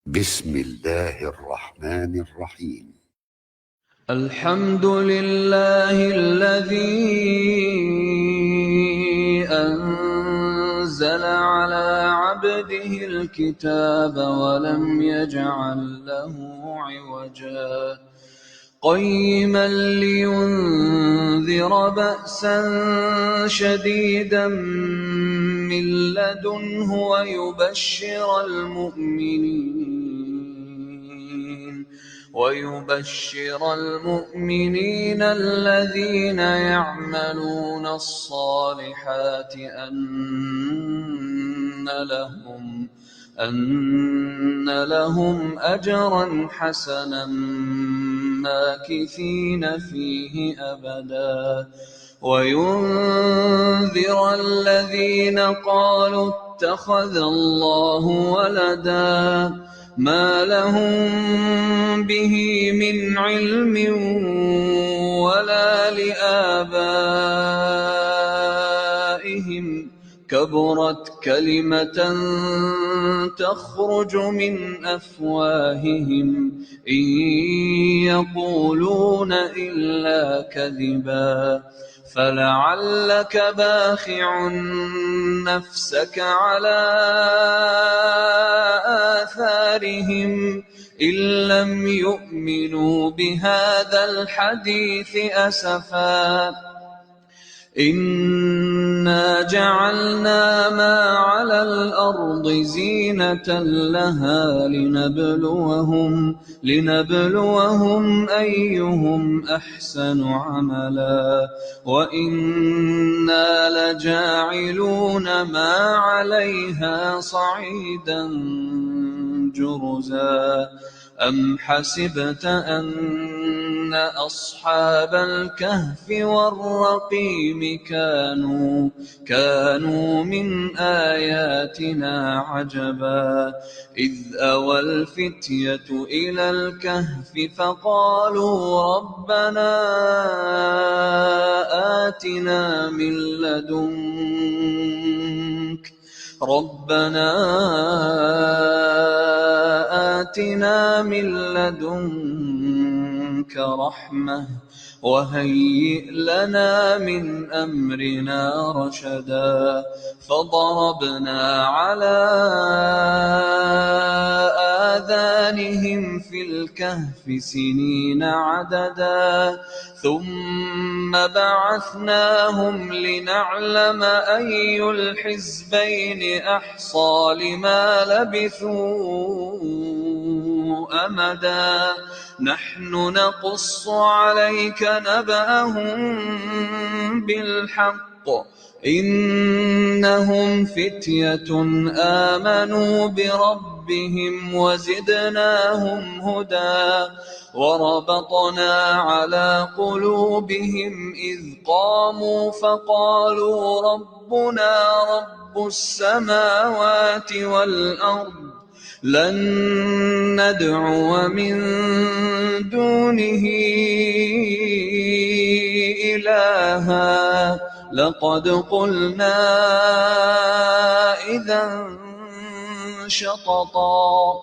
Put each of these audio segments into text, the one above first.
بسم الله الرحمن الرحيم. الحمد لله الذي أنزل على عبده الكتاب ولم يجعل له عوجا قيما لينذر بأسا شديدا من لدنه ويبشر المؤمنين الذين يعملون الصالحات أن لهم أجرا حسنا ماكثين فيه أبدا وينذر الذين قالوا اتخذ الله ولدا ما لهم به من علم ولا لآبائهم كبرت كلمة تخرج من أفواههم إن يقولون إلا كذبا فلعلك باخع نفسك على آثارهم إن لم يؤمنوا بهذا الحديث أسفا إنا جعلنا ما على الأرض زينة لها لنبلوهم أيهم أحسن عملا وإنا لجاعلون ما عليها صعيدا جرزا أم حسبت أن أصحاب الكهف والرقيم كانوا من آياتنا عجبا إذ أوى الفتية إلى الكهف فقالوا ربنا آتنا من لدنك رحمة وهيئ لنا من أمرنا رشدا فضربنا على آذانهم في الكهف سنين عددا ثم بعثناهم لنعلم أي الحزبين أحصى لما لبثوا أمدا نحن نقص عليك نبأهم بالحق إنهم فتية آمنوا بربهم وزدناهم هدى وربطنا على قلوبهم إذ قاموا فقالوا ربنا رب السماوات والأرض لن ندعو من دونه إلها لقد قلنا إذا شططا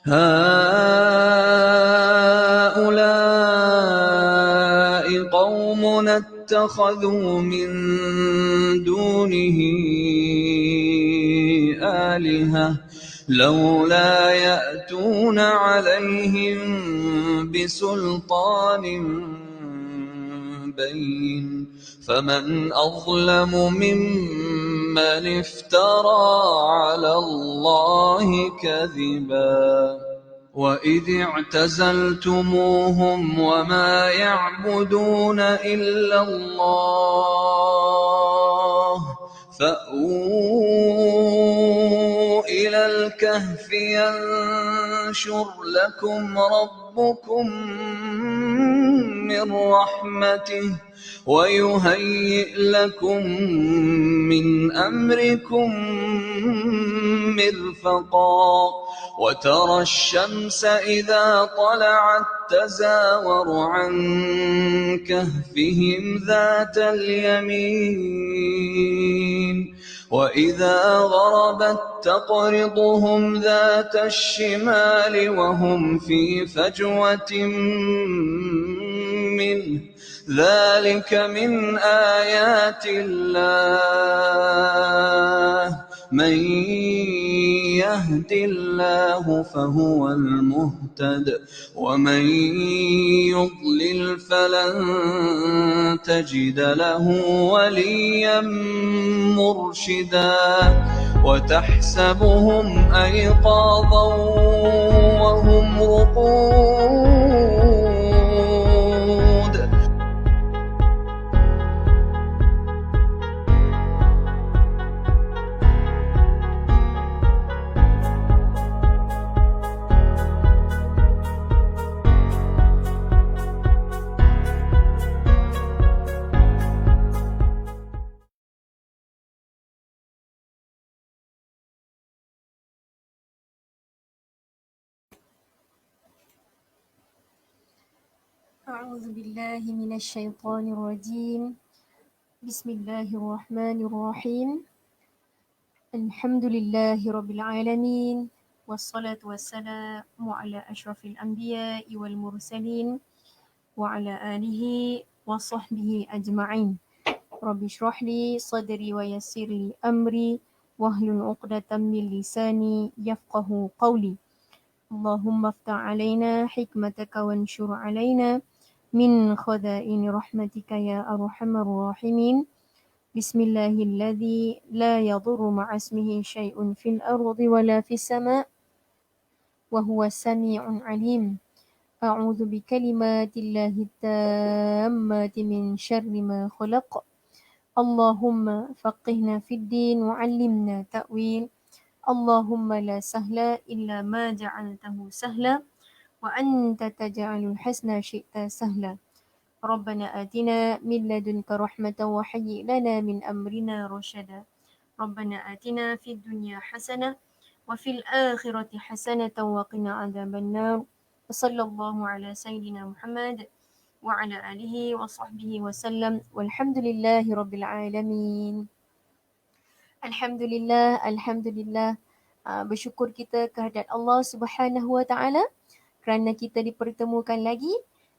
هؤلاء قومنا اتخذوا من دونه آلهة لولا يأتون عليهم بسلطان بين فمن أظلم ممن افترى على الله كذبا وإذ اعتزلتموهم وما يعبدون إلا الله فأووا إلى الكهف ينشر لكم ربكم من رحمته ويهيئ لكم من أمركم مرفقا وترى الشمس إذا طلعت تزاور عن كهفهم ذات اليمين وإذا غربت تقرضهم ذات الشمال وهم في فجوة منه ذلك من آيات الله من يهد الله فهو المهتد ومن يضلل فلن تجد له وليا مرشدا وتحسبهم أيقاظا وهم رقود أعوذ بالله من الشيطان الرجيم. بسم الله الرحمن الرحيم. الحمد لله رب العالمين والصلاة والسلام على أشرف الأنبياء والمرسلين وعلى آله وصحبه أجمعين. رب اشرح لي صدري ويسر لي أمري واحلل عقدة من لساني يفقه قولي. اللهم افتح علينا حكمتك وانشر علينا من خزائن رحمتك يا أرحم الراحمين. بسم الله الذي لا يضر مع اسمه شيء في الأرض ولا في السماء وهو السميع العليم. أعوذ بكلمات الله التامات من شر ما خلق. اللهم فقهنا في الدين وعلمنا تأويل. اللهم لا سهل إلا ما جعلته سهلا وأنت تجعل الحسن شئت سهلا. ربنا آتنا من لدنك رحمة وهيئ لنا من أمرنا رشدا. ربنا آتنا في الدنيا حسنة وفي الآخرة حسنة وقنا عذاب النار. وصلى الله على سيدنا محمد وعلى آله وصحبه وسلم والحمد لله رب العالمين. Alhamdulillah, Alhamdulillah. Bersyukur kita kehadrat Allah Subhanahu Wa Taala kerana kita dipertemukan lagi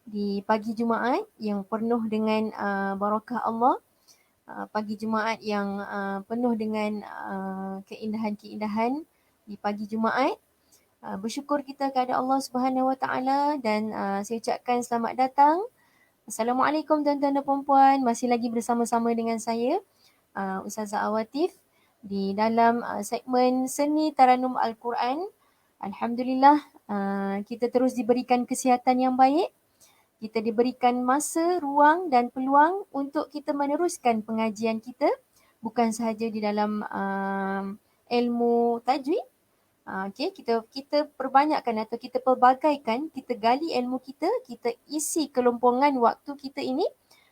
di pagi Jumaat yang penuh dengan barakah Allah. Pagi Jumaat yang penuh dengan keindahan-keindahan di pagi Jumaat. Bersyukur kita kepada Allah Subhanahu Wa Taala dan saya ucapkan selamat datang. Assalamualaikum tuan-tuan dan puan-puan. Masih lagi bersama-sama dengan saya Ustazah Awatif di dalam segmen Seni Taranum Al-Quran. Alhamdulillah, kita terus diberikan kesihatan yang baik. Kita diberikan masa, ruang dan peluang untuk kita meneruskan pengajian kita. Bukan sahaja di dalam ilmu tajwid. Kita perbanyakkan atau kita pelbagaikan, kita gali ilmu kita, kita isi kelompongan waktu kita ini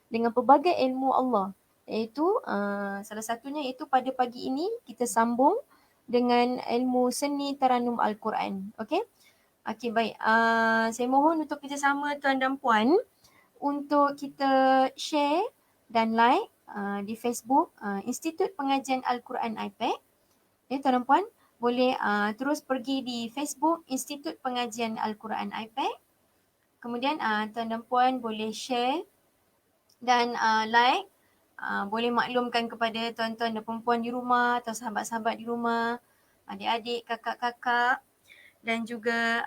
dengan pelbagai ilmu Allah. Iaitu salah satunya iaitu pada pagi ini kita sambung dengan ilmu seni taranum Al-Quran. Okey, baik. Saya mohon untuk kerjasama tuan dan puan untuk kita share dan like di Facebook Institut Pengajian Al-Quran iPad. Tuan dan puan boleh terus pergi di Facebook Institut Pengajian Al-Quran iPad. Kemudian tuan dan puan boleh share dan like. Boleh maklumkan kepada tuan-tuan dan perempuan di rumah atau sahabat-sahabat di rumah, adik-adik, kakak-kakak dan juga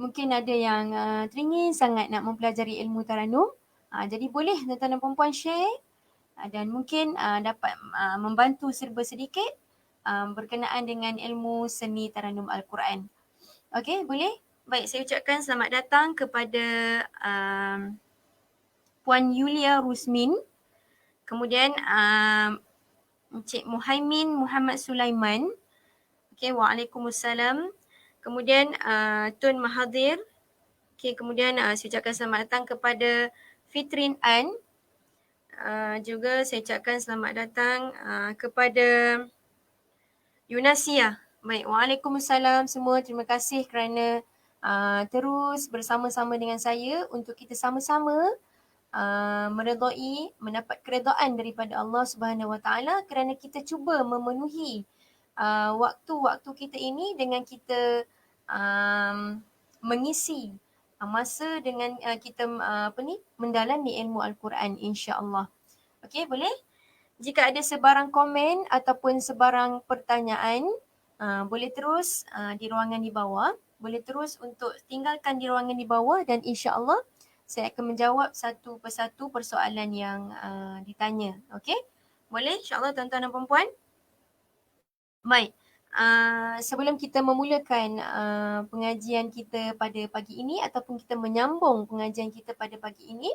mungkin ada yang teringin sangat nak mempelajari ilmu taranum. Jadi boleh tuan-tuan dan perempuan share dan mungkin dapat membantu serba sedikit berkenaan dengan ilmu seni taranum Al-Quran. Okey, boleh? Baik, saya ucapkan selamat datang kepada Puan Yulia Rusmin, kemudian Encik Muhaimin Muhammad Sulaiman. Okey, waalaikumsalam. Kemudian Tun Mahathir. Okey, kemudian saya ucapkan selamat datang kepada Fitrin An. Juga saya ucapkan selamat datang kepada Yunasia. Baik, waalaikumsalam semua. Terima kasih kerana terus bersama-sama dengan saya untuk kita sama-sama mendapat keredaan daripada Allah Subhanahu Wa Taala kerana kita cuba memenuhi waktu-waktu kita ini dengan kita mengisi masa dengan kita mendalami ilmu Al-Quran, insya-Allah. Okey, boleh? Jika ada sebarang komen ataupun sebarang pertanyaan, boleh terus di ruangan di bawah. Boleh terus untuk tinggalkan di ruangan di bawah dan insya-Allah saya akan menjawab satu persatu persoalan yang ditanya. Okey? Boleh insya-Allah tuan-tuan dan puan-puan? Baik. Sebelum kita memulakan pengajian kita pada pagi ini ataupun kita menyambung pengajian kita pada pagi ini,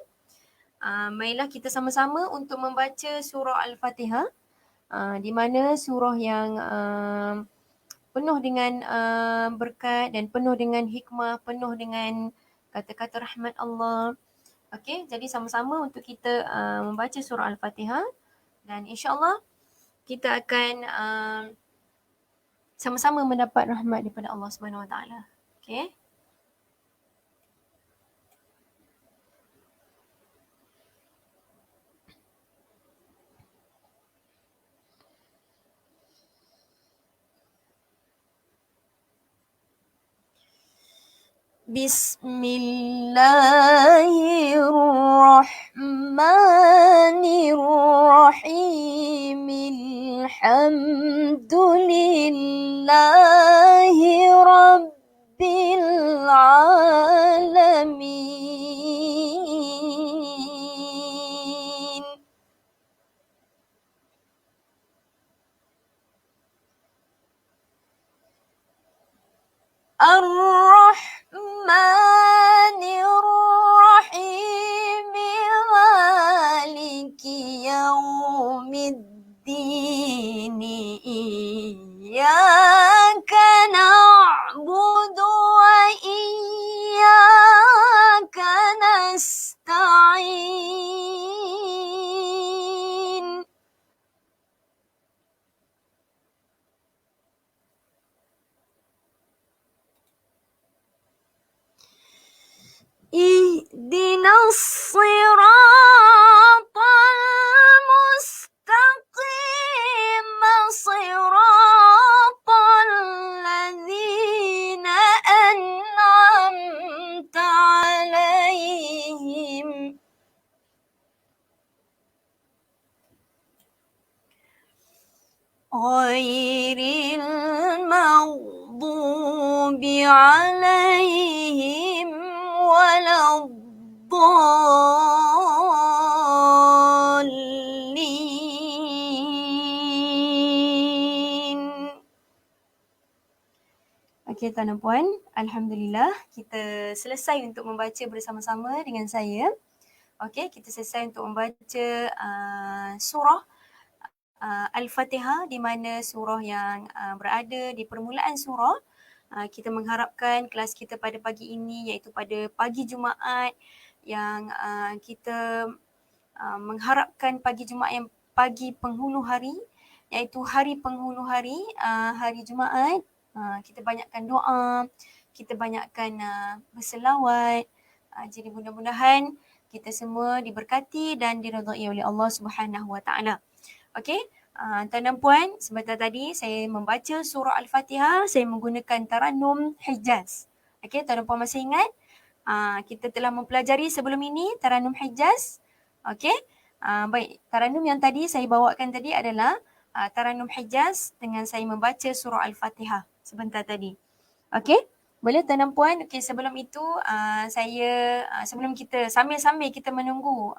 marilah kita sama-sama untuk membaca surah Al-Fatihah, di mana surah yang penuh dengan berkat dan penuh dengan hikmah, penuh dengan kata-kata rahmat Allah. Okey, jadi sama-sama untuk kita membaca surah Al-Fatihah dan insya-Allah kita akan sama-sama mendapat rahmat daripada Allah Subhanahu Wa Taala. Okey. Bismillahirrahmanirrahim. Alhamdulillahi Rabbil Alamin. Ar-Rahmanir-Rahim. Maliki yaumiddin. Iyyaka na'budu wa iyyaka nasta'in. Ihdinas siratal mustaqim. Siratal ladzina an'amta alaihim. Ghairil maghdubi alaihim waladdallin. Okey tuan dan puan, alhamdulillah kita selesai untuk membaca bersama-sama dengan saya. Okey, kita selesai untuk membaca surah Al-Fatihah, di mana surah yang berada di permulaan surah. Kita mengharapkan kelas kita pada pagi ini iaitu pada pagi Jumaat yang kita mengharapkan pagi Jumaat yang pagi penghulu hari, iaitu hari penghulu hari, hari Jumaat. Kita banyakkan doa, kita banyakkan berselawat. Jadi mudah-mudahan kita semua diberkati dan diridai oleh Allah Subhanahu Wa Taala. Okey, tuan dan puan, sebentar tadi saya membaca surah Al-Fatihah, saya menggunakan Tarannum Hijaz. Okey, tuan dan puan masih ingat? Kita telah mempelajari sebelum ini Tarannum Hijaz. Okey, baik, Tarannum yang tadi saya bawakan tadi adalah Tarannum Hijaz dengan saya membaca surah Al-Fatihah sebentar tadi. Okey, boleh tuan dan puan? Okey, sebelum itu saya sebelum kita sambil-sambil kita menunggu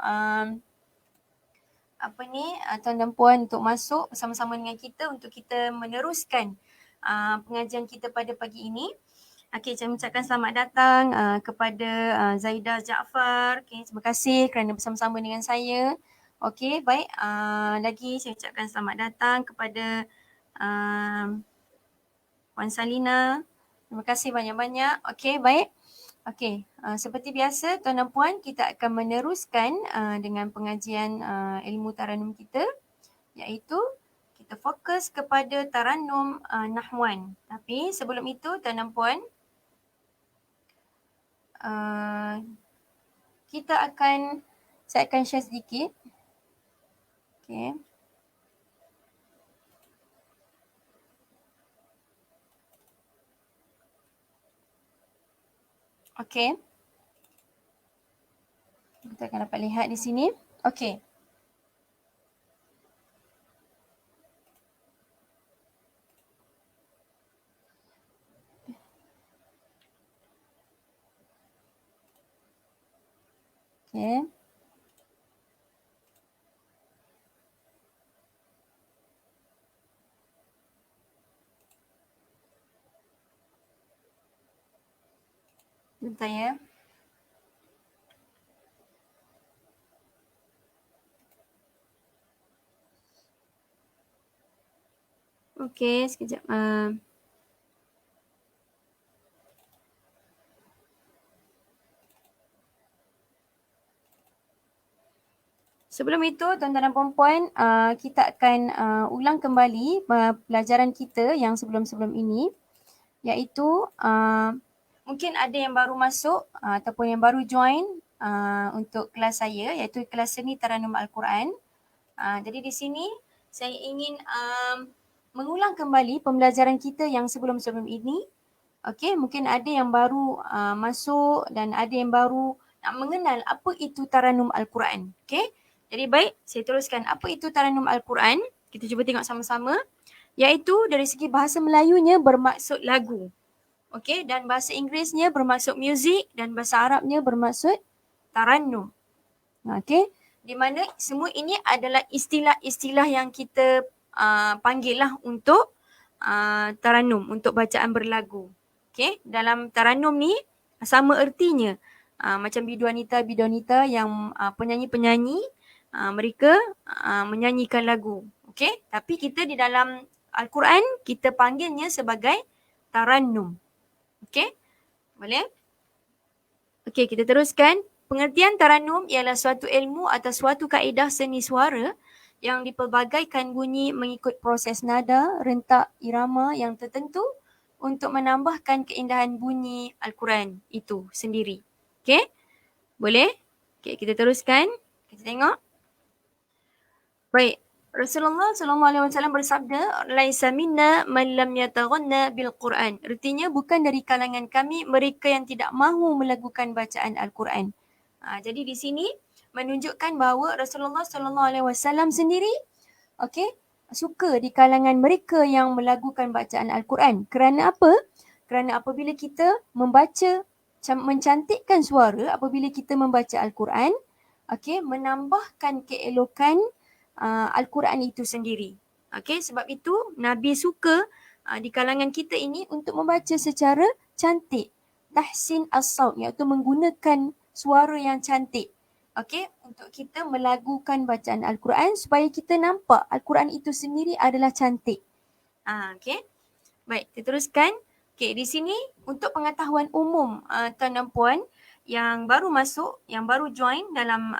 tuan dan puan untuk masuk bersama-sama dengan kita untuk kita meneruskan pengajian kita pada pagi ini. Okey, saya mengucapkan selamat datang kepada Zaidah Jaafar. Okey, terima kasih kerana bersama-sama dengan saya. Okey, baik. Lagi saya ucapkan selamat datang kepada Puan Salina. Terima kasih banyak-banyak. Okey, baik. Okey, seperti biasa tuan dan puan, kita akan meneruskan dengan pengajian ilmu Tarannum kita, iaitu kita fokus kepada Tarannum Nahwan. Tapi sebelum itu tuan dan puan, Saya akan share sedikit. Okay. Okay. Kita akan dapat lihat di sini. Okay. Okay. Bentar ya. Okay, sekejap. Sebelum itu, tuan-tuan dan puan-puan, kita akan ulang kembali pelajaran kita yang sebelum-sebelum ini, iaitu mungkin ada yang baru masuk ataupun yang baru join untuk kelas saya, iaitu kelas seni Taranum Al-Quran. Jadi di sini saya ingin mengulang kembali pembelajaran kita yang sebelum-sebelum ini. Okey, mungkin ada yang baru masuk dan ada yang baru nak mengenal apa itu Taranum Al-Quran. Okey, jadi baik, saya teruskan apa itu Taranum Al-Quran. Kita cuba tengok sama-sama. Iaitu dari segi bahasa Melayunya bermaksud lagu. Okey, dan bahasa Inggerisnya bermaksud muzik dan bahasa Arabnya bermaksud Taranum. Okey, di mana semua ini adalah istilah-istilah yang kita panggil lah untuk Taranum, untuk bacaan berlagu. Okey, dalam Taranum ni sama ertinya. Macam biduanita yang penyanyi-penyanyi, mereka menyanyikan lagu. Okey, tapi kita di dalam Al-Quran kita panggilnya sebagai Taranum. Okey, boleh? Okey, kita teruskan. Pengertian Taranum ialah suatu ilmu atau suatu kaedah seni suara yang dipelbagaikan bunyi mengikut proses nada, rentak, irama yang tertentu untuk menambahkan keindahan bunyi Al-Quran itu sendiri. Okey, boleh? Okey, kita teruskan. Kita tengok. Baik. Rasulullah SAW bersabda, "Laisa minna man lam yataghanna bil Quran." Artinya bukan dari kalangan kami mereka yang tidak mahu melakukan bacaan Al-Quran. Jadi di sini menunjukkan bahawa Rasulullah SAW sendiri, okey, suka di kalangan mereka yang melakukan bacaan Al-Quran. Kerana apa? Kerana apabila kita membaca, mencantikkan suara apabila kita membaca Al-Quran, okey, menambahkan keelokan Al-Quran itu sendiri. Okey, sebab itu Nabi suka di kalangan kita ini untuk membaca secara cantik. Tahsin as-saut, iaitu menggunakan suara yang cantik. Okey, untuk kita melagukan bacaan Al-Quran supaya kita nampak Al-Quran itu sendiri adalah cantik. Okey. Baik, kita teruskan. Okey, di sini untuk pengetahuan umum tuan dan puan yang baru masuk, yang baru join dalam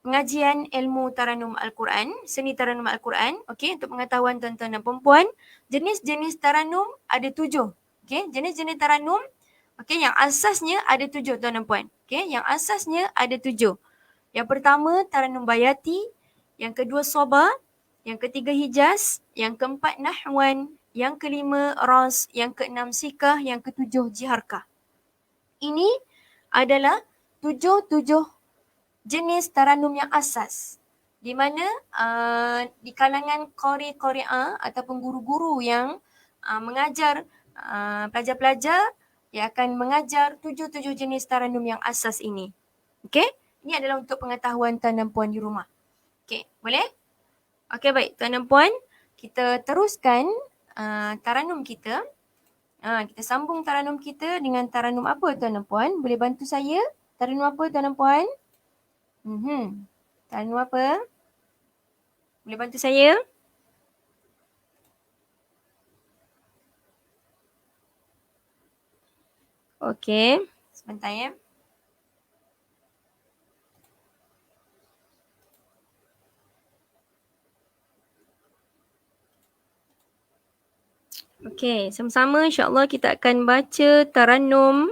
pengajian ilmu Taranum Al-Quran, seni Taranum Al-Quran. Okey, untuk pengetahuan tuan-tuan dan perempuan, jenis-jenis Taranum ada 7. Okey, jenis-jenis Taranum, okey, yang asasnya ada 7 tuan dan puan. Okey, yang asasnya ada 7. Yang pertama Taranum Bayati, yang kedua Soba, yang ketiga Hijaz, yang keempat Nahwan, yang kelima Ras, yang keenam Sikah, yang ketujuh Jiharkah. Ini adalah 7 jenis Taranum yang asas, di mana di kalangan qari ataupun guru-guru yang mengajar pelajar-pelajar yang akan mengajar 7 jenis Taranum yang asas ini. Okey, ini adalah untuk pengetahuan tuan dan puan di rumah. Okey, boleh? Okey, baik tuan dan puan, kita teruskan Taranum kita. Kita sambung Taranum kita dengan Taranum apa tuan dan puan? Boleh bantu saya? Taranum apa tuan dan puan? Taranum apa? Boleh bantu saya? Okey, sebentar ya. Okey, sama-sama insya-Allah kita akan baca Taranum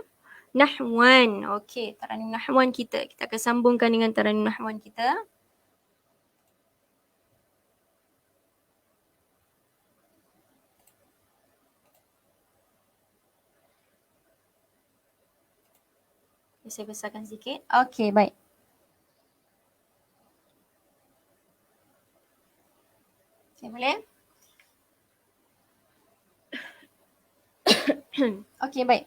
Nahwan. Okey, Taranum Nahwan kita. Kita akan sambungkan dengan Taranum Nahwan kita. Saya besarkan sedikit. Okey, baik. Okay, boleh? Okey, baik.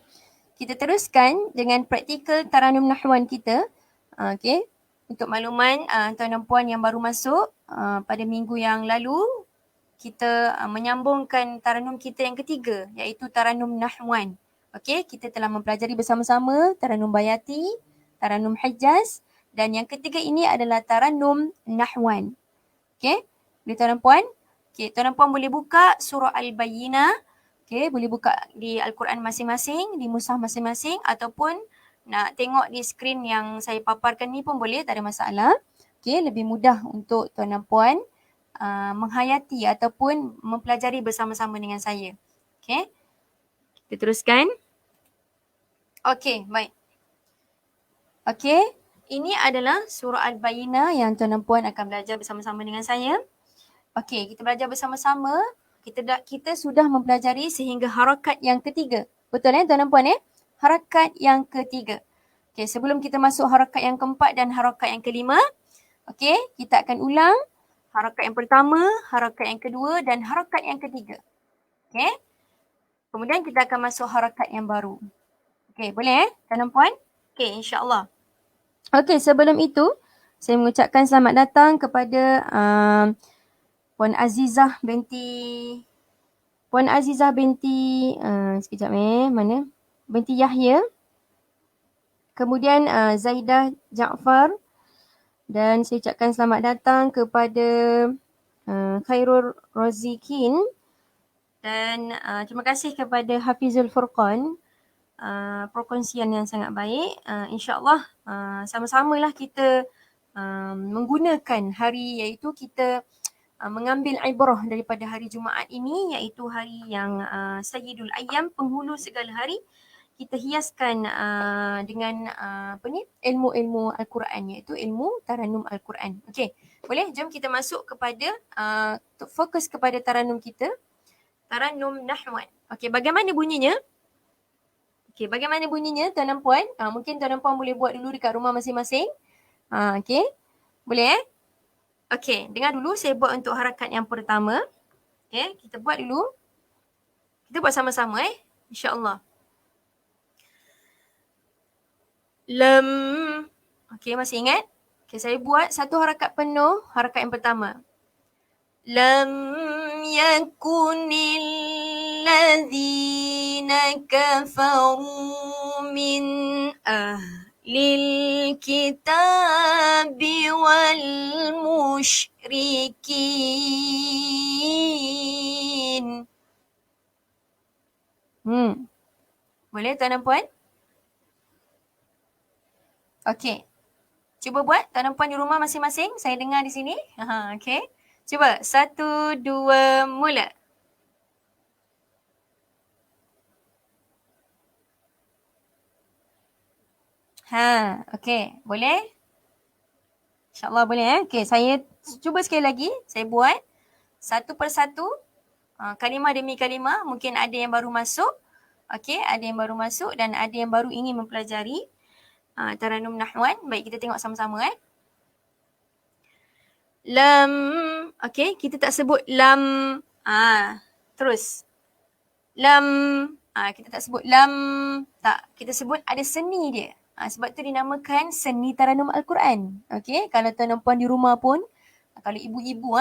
Kita teruskan dengan praktikal Taranum Nahwan kita. Okey. Untuk makluman tuan dan puan yang baru masuk, pada minggu yang lalu kita menyambungkan Taranum kita yang ketiga, iaitu Taranum Nahwan. Okey, kita telah mempelajari bersama-sama Taranum Bayati, Taranum Hijaz, dan yang ketiga ini adalah Taranum Nahwan. Okey, boleh tuan dan puan? Okey, tuan dan puan boleh buka surah Al-Bayyinah. Okey, boleh buka di Al-Quran masing-masing, di mushaf masing-masing, ataupun nak tengok di skrin yang saya paparkan ni pun boleh, tak ada masalah. Okey, lebih mudah untuk tuan dan puan menghayati ataupun mempelajari bersama-sama dengan saya. Okey, kita teruskan. Okey, baik. Okey, ini adalah surah Al-Bayyinah yang tuan dan puan akan belajar bersama-sama dengan saya. Okey, kita belajar bersama-sama. Kita sudah mempelajari sehingga harakat yang ketiga. Betul tuan dan puan Harakat yang ketiga. Okey, sebelum kita masuk harakat yang keempat dan harakat yang kelima, okey, kita akan ulang harakat yang pertama, harakat yang kedua dan harakat yang ketiga. Okey. Kemudian kita akan masuk harakat yang baru. Okey, boleh tuan dan puan? Okey, insya-Allah. Okey, sebelum itu saya mengucapkan selamat datang kepada Puan Azizah binti sekejap mana? Binti Yahya. Kemudian Zaidah Jaafar, dan saya ucapkan selamat datang kepada Khairul Razikin, dan terima kasih kepada Hafizul Furqan, perkongsian yang sangat baik. InsyaAllah sama-samalah kita menggunakan hari, iaitu kita mengambil ibrah daripada hari Jumaat ini, iaitu hari yang Sayyidul Ayyam, penghulu segala hari. Kita hiaskan dengan ilmu-ilmu Al-Quran, iaitu ilmu Taranum Al-Quran. Okey, boleh? Jom kita masuk kepada fokus kepada Taranum kita, Taranum Nahwan. Okey, bagaimana bunyinya? Okey, bagaimana bunyinya tuan dan puan? Mungkin tuan dan puan boleh buat dulu dekat rumah masing-masing. Okey, boleh Okey, dengar dulu saya buat untuk harakat yang pertama. Okey, kita buat dulu. Kita buat sama-sama insya-Allah. Lam. Okey, masih ingat? Okey, saya buat satu harakat penuh, harakat yang pertama. Lam yakunil ladzina kafaru min ahlil kitabi wal musyrikin. Boleh tuan dan puan? Okey. Cuba buat tuan dan puan di rumah masing-masing. Saya dengar di sini. Okey. Cuba. 1, 2, mula. Okey. Boleh? InsyaAllah boleh Okey, saya cuba sekali lagi. Saya buat satu persatu. Kalimah demi kalimah. Mungkin ada yang baru masuk. Okey, ada yang baru masuk dan ada yang baru ingin mempelajari Taranum Nahwan. Baik, kita tengok sama-sama Lam. Okey, kita tak sebut lam. Terus. Lam. Kita tak sebut lam. Tak, kita sebut ada seni dia. Sebab tu dinamakan seni Taranum Al-Quran. Okey, kalau tuan dan puan di rumah pun, kalau ibu-ibu,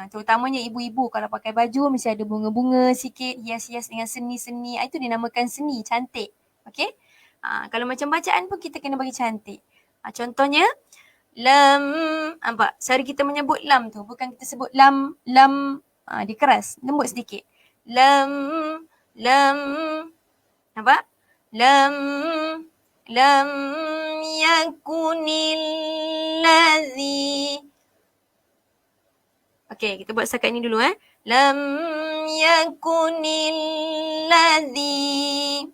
terutamanya ibu-ibu kalau pakai baju mesti ada bunga-bunga sikit, hias-hias dengan seni-seni. Itu dinamakan seni, cantik. Okey. Kalau macam bacaan pun kita kena bagi cantik. Contohnya, lam. Nampak? Cara kita menyebut lam tu, bukan kita sebut lam, dia keras, lembut sedikit. Lam, nampak? Lam yakunil ladzi. Okey, kita buat setakat ni dulu Lam yakunil ladzi.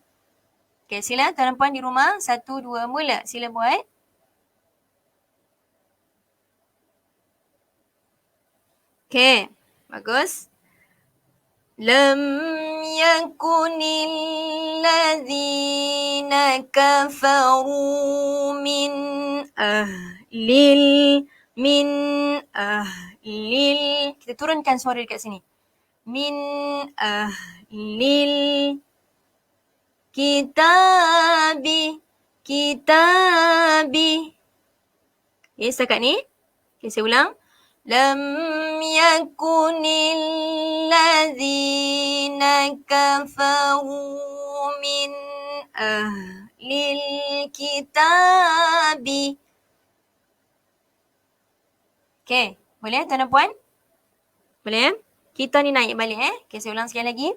Okay, sila tuan dan puan di rumah. 1, 2, mula. Sila buat. Okay, bagus. لم يكن الذين كفروا من أهل kita turunkan suara dekat sini. Min ahlil kitabi. Okay, setakat ni. Okay, saya ulang. لم يكن الذين كفروا من أهل الكتاب. Okay, boleh tuan dan puan? Boleh? Kita ni naik balik Okay, saya ulang sekali lagi.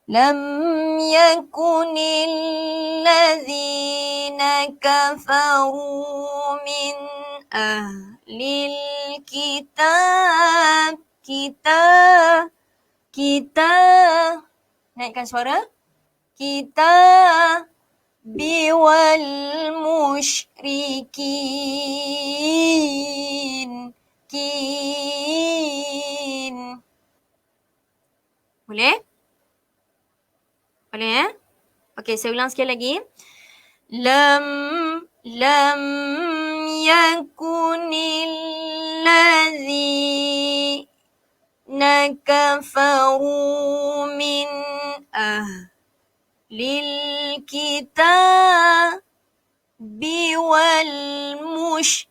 لم يكن الذين كفروا من أهل الكتاب. Kita naikkan suara. Kita biwal musyrikin. Boleh? Boleh ya? Okey, saya ulang sekali lagi. Lam yakunil ladzina kafaru min ahlil kitabi wal musyrikin.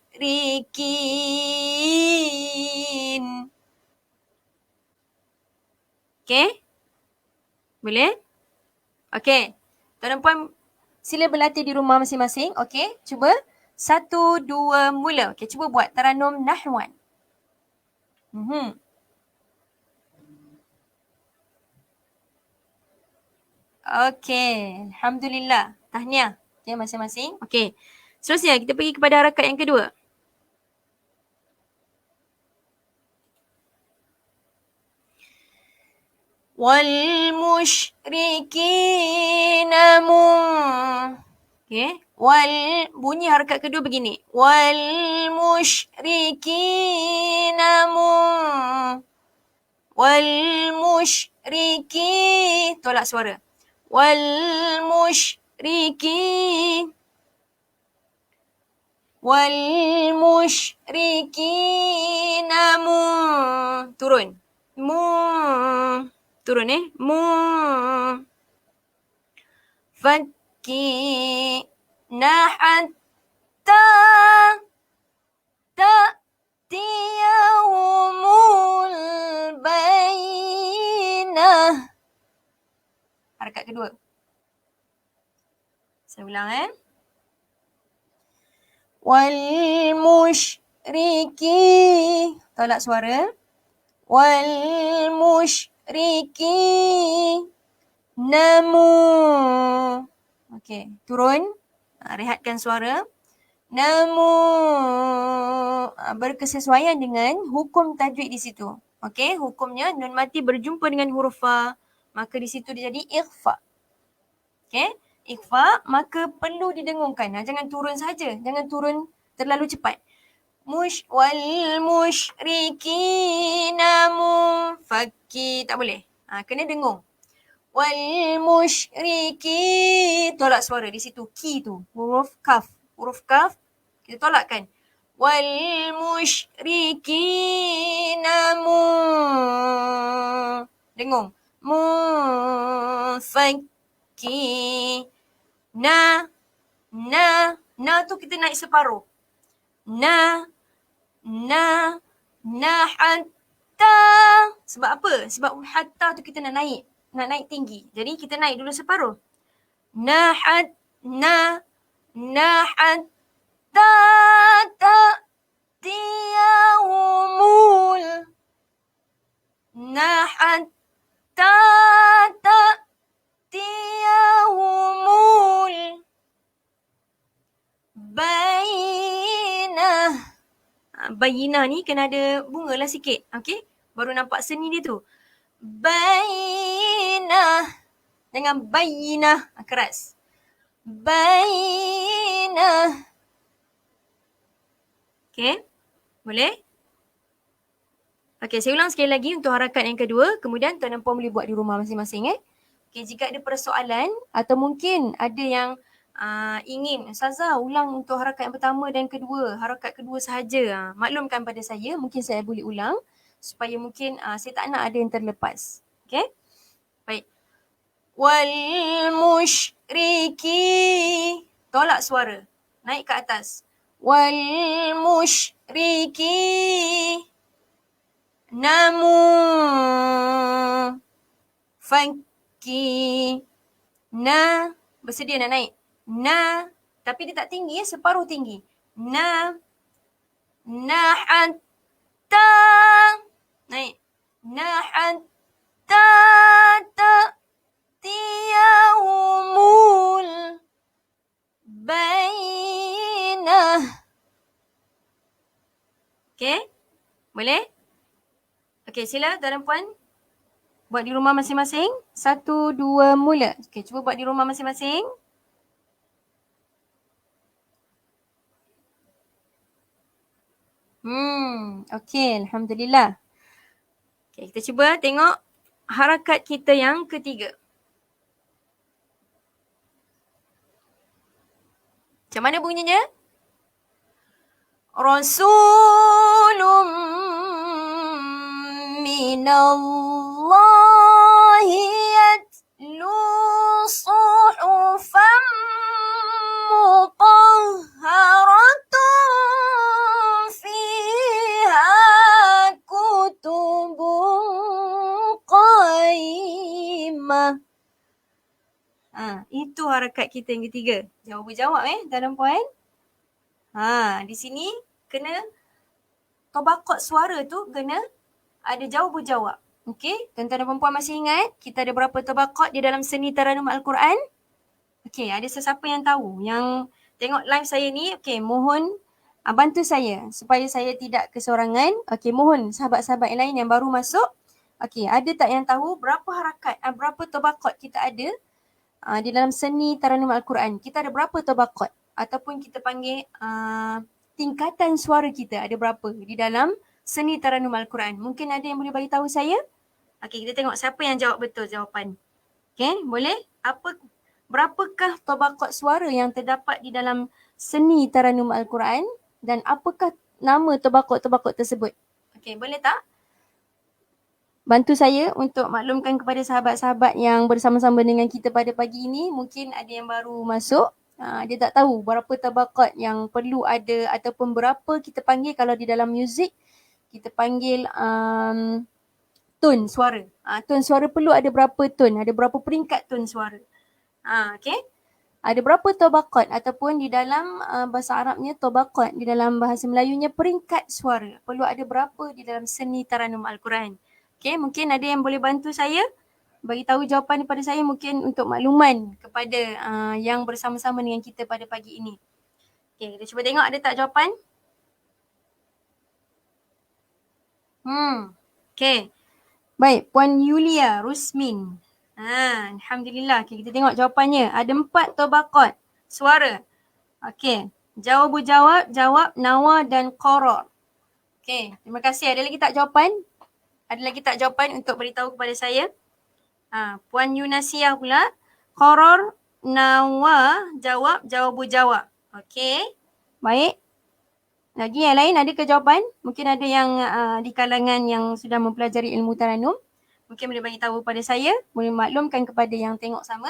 Okey? Boleh? Okey. Tuan dan puan sila berlatih di rumah masing-masing. Okey, cuba. 1, 2, mula. Okey, cuba buat Taranum Nahwan. Okey, Alhamdulillah. Tahniah. Okey, masing-masing. Okey. Seterusnya, kita pergi kepada harakat yang kedua. Wal musyrikina Okay. Bunyi harakat kedua begini. Wal musyrikina tolak suara. Wal musyrikina turun. Turun fakkina hatta ta'tiyahumul bayyinah. Harakat kedua. Saya ulang Wal musyriki. Tolak suara. Wal musyriki Okey, turun. Rehatkan suara. Berkesesuaian dengan hukum tajwid di situ. Okey, hukumnya nun mati berjumpa dengan huruf fa, maka di situ dia jadi ikhfa. Okey, ikhfa maka perlu didengungkan. Jangan turun saja, jangan turun terlalu cepat. Wal musyrikina fakki, tak boleh. Kena dengung. Wal musyriki, tolak suara di situ. Ki tu, huruf kaf kita tolakkan. Wal musyrikina dengung. Fakki na tu kita naik separuh. Na hatta. Sebab apa? Sebab hatta tu kita nak naik tinggi. Jadi kita naik dulu separuh. Na hatta ta'tiyahumul. Na hatta ta'tiyahumul bayyinah. Bayyinah ni kena ada bunga lah sikit. Okey? Baru nampak seni dia tu. Bayyinah. Dengan bayyinah. Keras. bainah. Okay, boleh? Okay, saya ulang sekali lagi untuk harakat yang kedua. Kemudian tuan dan puan boleh buat di rumah masing-masing. Okay, jika ada persoalan atau mungkin ada yang ingin Ustazah ulang untuk harakat yang pertama dan kedua, harakat kedua sahaja. Maklumkan pada saya, mungkin saya boleh ulang supaya mungkin saya tak nak ada yang terlepas. Okay? Baik. Wal musyriki. Tolak suara. Naik ke atas. Wal musyriki. Namun. Fakki. Na. Bersedia nak naik. Na. Tapi dia tak tinggi, separuh tinggi. Na. Hatta. Naik. Na hatta. Tiyahumul. Bainah. Okay? Boleh? Okay, sila tuan dan puan. Buat di rumah masing-masing. 1, 2, mula. Okay, cuba buat di rumah masing-masing. Okay, Alhamdulillah. Okay, kita cuba tengok harakat kita yang ketiga. Macam mana bunyinya? Rasulun minallahi yatlu suhufan mutahharatun fiha kutubun qaimah. Itu harakat kita yang ketiga. Jawab-jawab tuan dan puan. Di sini kena tobaqat suara tu kena ada jawab-jawab. Okey, tuan-tuan dan puan masih ingat kita ada berapa tobaqat di dalam seni Taranum Al-Quran? Okey, ada sesiapa yang tahu? Yang tengok live saya ni, okey, mohon bantu saya supaya saya tidak kesorangan. Okey, mohon sahabat-sahabat yang lain yang baru masuk. Okey, ada tak yang tahu berapa harakat, berapa tobaqat kita ada di dalam seni Taranum Al-Quran? Kita ada berapa tobaqat? Ataupun kita panggil tingkatan suara kita ada berapa di dalam seni Taranum Al-Quran? Mungkin ada yang boleh bagi tahu saya? Okey, kita tengok siapa yang jawab betul jawapan. Okey, boleh? Berapakah tobaqat suara yang terdapat di dalam seni Taranum Al-Quran dan apakah nama tobaqat-tobaqat tersebut? Okey, boleh tak? Bantu saya untuk maklumkan kepada sahabat-sahabat yang bersama-sama dengan kita pada pagi ini. Mungkin ada yang baru masuk. Dia tak tahu berapa tobaqat yang perlu ada ataupun berapa kita panggil kalau di dalam muzik kita panggil tone suara. Tone suara perlu ada berapa tone, ada berapa peringkat tone suara. Okay. Ada berapa tobaqat ataupun di dalam bahasa Arabnya tobaqat, di dalam bahasa Melayunya peringkat suara. Perlu ada berapa di dalam seni Taranum Al-Quran. Okay, mungkin ada yang boleh bantu saya bagi tahu jawapan kepada saya mungkin untuk makluman kepada yang bersama-sama dengan kita pada pagi ini. Okay, kita cuba tengok ada tak jawapan? Okay. Baik, Puan Yulia Rusmin. Alhamdulillah. Okay, kita tengok jawapannya. Ada 4 tobaqat suara. Okay. Jawab, nawa dan qaror. Okay, terima kasih. Ada lagi tak jawapan? Ada lagi tak jawapan untuk beritahu kepada saya? Puan Yunasiah pula. Qaror, nawa, jawab. Okey. Baik. Lagi yang lain ada ke jawapan? Mungkin ada yang di kalangan yang sudah mempelajari ilmu Taranum. Mungkin boleh bagi tahu pada saya. Boleh maklumkan kepada yang tengok sama.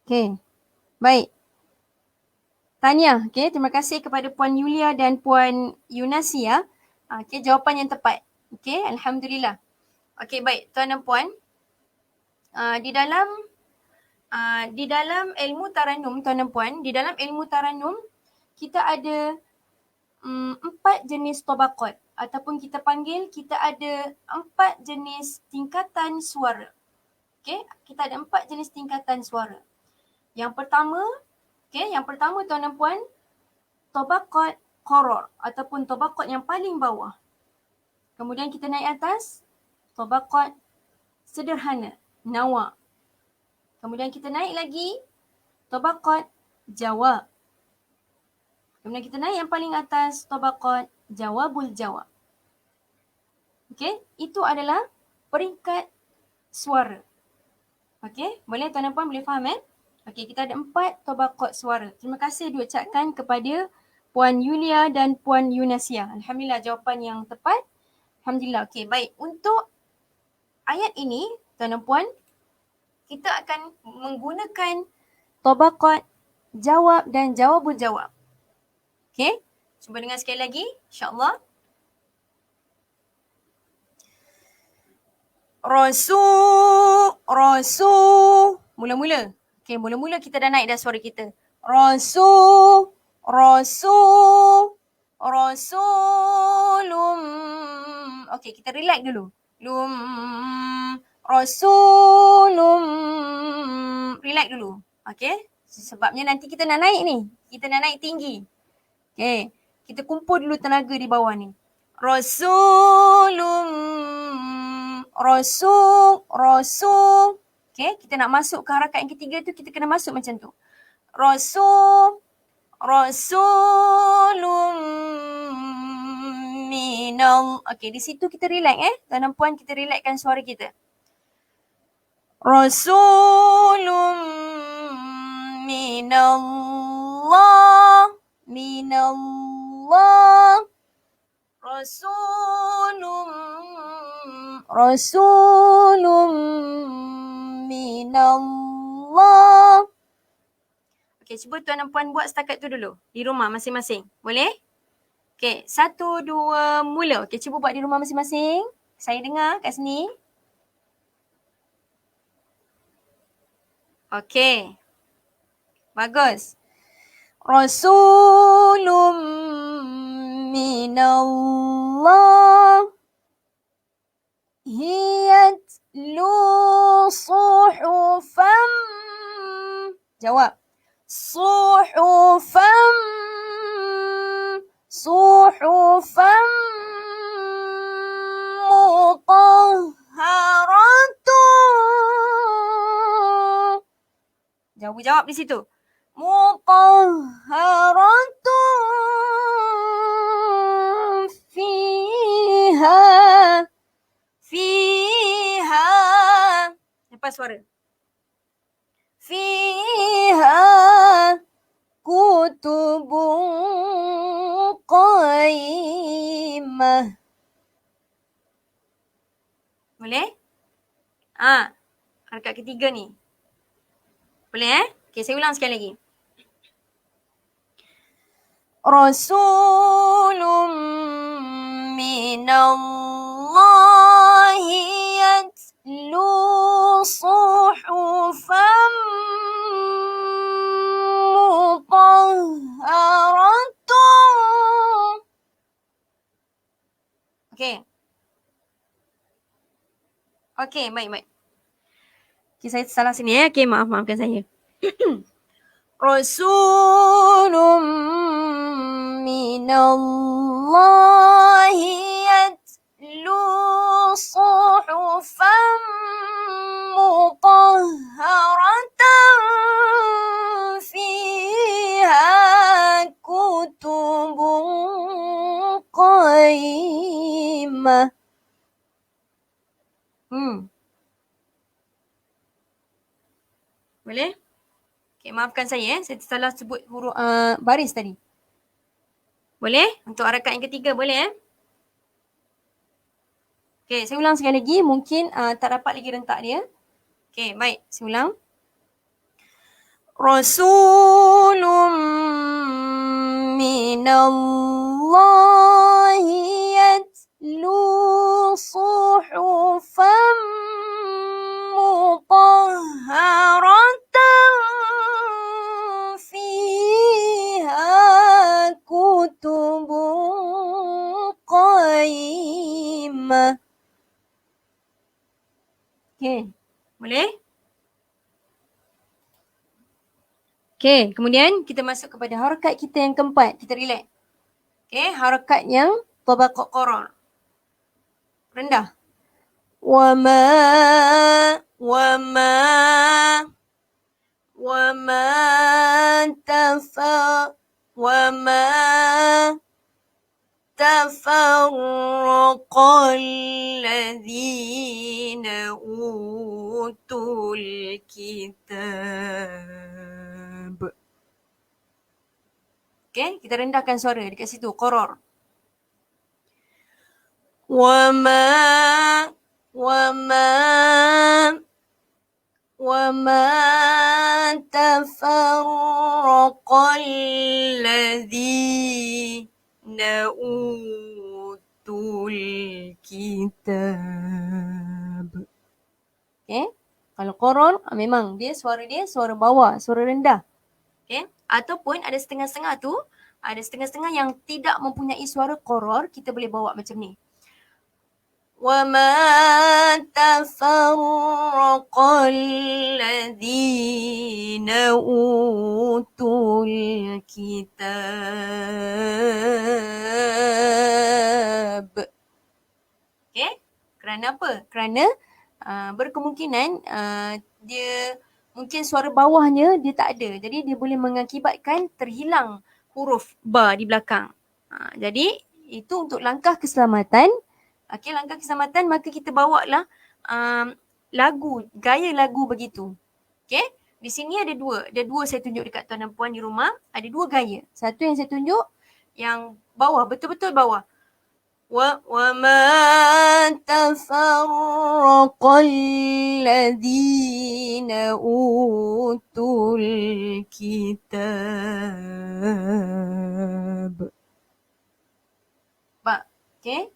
Okey. Baik. Tahniah. Okey, terima kasih kepada Puan Yulia dan Puan Yunasiah. Okey, jawapan yang tepat. Okey, Alhamdulillah. Okey, baik. Tuan dan puan, di dalam ilmu Taranum, tuan dan puan, di dalam ilmu Taranum, kita ada 4 jenis tobaqat ataupun kita panggil kita ada 4 jenis tingkatan suara. Okey, kita ada 4 jenis tingkatan suara. Yang pertama tuan dan puan, tobaqat qaror ataupun tobaqat yang paling bawah. Kemudian kita naik atas, tobaqat sederhana, nawa. Kemudian kita naik lagi tabaqat jawab. Kemudian kita naik yang paling atas tabaqat jawabul jawab. Okey, itu adalah peringkat suara. Okey, boleh tuan dan puan boleh faham Okey, kita ada 4 tabaqat suara. Terima kasih diucapkan kepada Puan Yulia dan Puan Yunasia. Alhamdulillah jawapan yang tepat. Alhamdulillah. Okey, baik. Untuk ayat ini, tuan dan puan, kita akan menggunakan tabaqat jawab dan jawabul jawab. Okey, cuba dengar sekali lagi, insya-Allah. Rasul. Mula-mula. Okey, mula-mula kita dah naik dah suara kita. Rasulum. Okey, kita relax dulu. Rasulum. Relax dulu. Okey, sebabnya nanti kita nak naik ni. Kita nak naik tinggi. Okey, kita kumpul dulu tenaga di bawah ni. Rasul. Okey, kita nak masuk ke harakat yang ketiga tu, kita kena masuk macam tu. Rasulum minal. Okey, di situ kita relax tuan dan puan, kita relaxkan suara kita. Rasulum minallah. Rasulum minallah. Okey, cuba tuan dan puan buat setakat tu dulu di rumah masing-masing. Boleh? Okey, 1, 2, mula. Okey, cuba buat di rumah masing-masing. Saya dengar kat sini. Okey. Bagus. Rasulum minallah yatlu suhufan. Jawab. Suhufan mutahharatun. Jawab di situ. Mutahharatun fiha. Lepas suara. Fiha kutubun qaimah. Boleh? Harakat ketiga ni. Boleh Okey, saya ulang sekali lagi. Rasulun minallahi yatlu suhufan mutahharatun. Okey, baik. Okey, saya salah sini Okey, maafkan saya. Rasulun minallahi yatlu suhufan mutahharatan fiha kutubun qaimah. Boleh? Okay, maafkan saya saya salah sebut huruf baris tadi. Boleh? Untuk harakat yang ketiga boleh Okay, saya ulang sekali lagi. Mungkin tak dapat lagi rentak dia. Okay, baik. Saya ulang. Rasulun minallahi yatlu suhufan mutahharatan fiha kutubun qaimah. Okay, boleh? Okay, kemudian kita masuk kepada harakat kita yang keempat. Kita relax. Okay, harakat yang tabaqat qarar. Rendah. Wa ma وما تفرق الذين أوتوا الكتاب. Okay, kita rendahkan suara dekat situ, qoror. وما تفرق الذين أوتوا الكتاب. Okay, kalau qoror memang suara dia suara bawah, suara rendah. Okay, ataupun ada setengah-setengah tu, ada setengah-setengah yang tidak mempunyai suara qoror, kita boleh bawa macam ni. وَمَا تَفَرَّقَ الَّذِينَ أُوتُوا الْكِتَابَ. Okay, kerana apa? Kerana berkemungkinan dia mungkin suara bawahnya dia tak ada. Jadi dia boleh mengakibatkan terhilang huruf ba di belakang. Jadi itu untuk langkah keselamatan. Okay, langkah keselamatan maka kita bawa lah lagu, gaya lagu begitu. Okay, di sini ada dua saya tunjuk dekat tuan dan puan di rumah. Ada dua gaya. Satu yang saya tunjuk yang bawah, betul-betul bawah. وَمَا تَفَرَّقَ الَّذِينَ أُوتُوا الْكِتَابَ. Okay,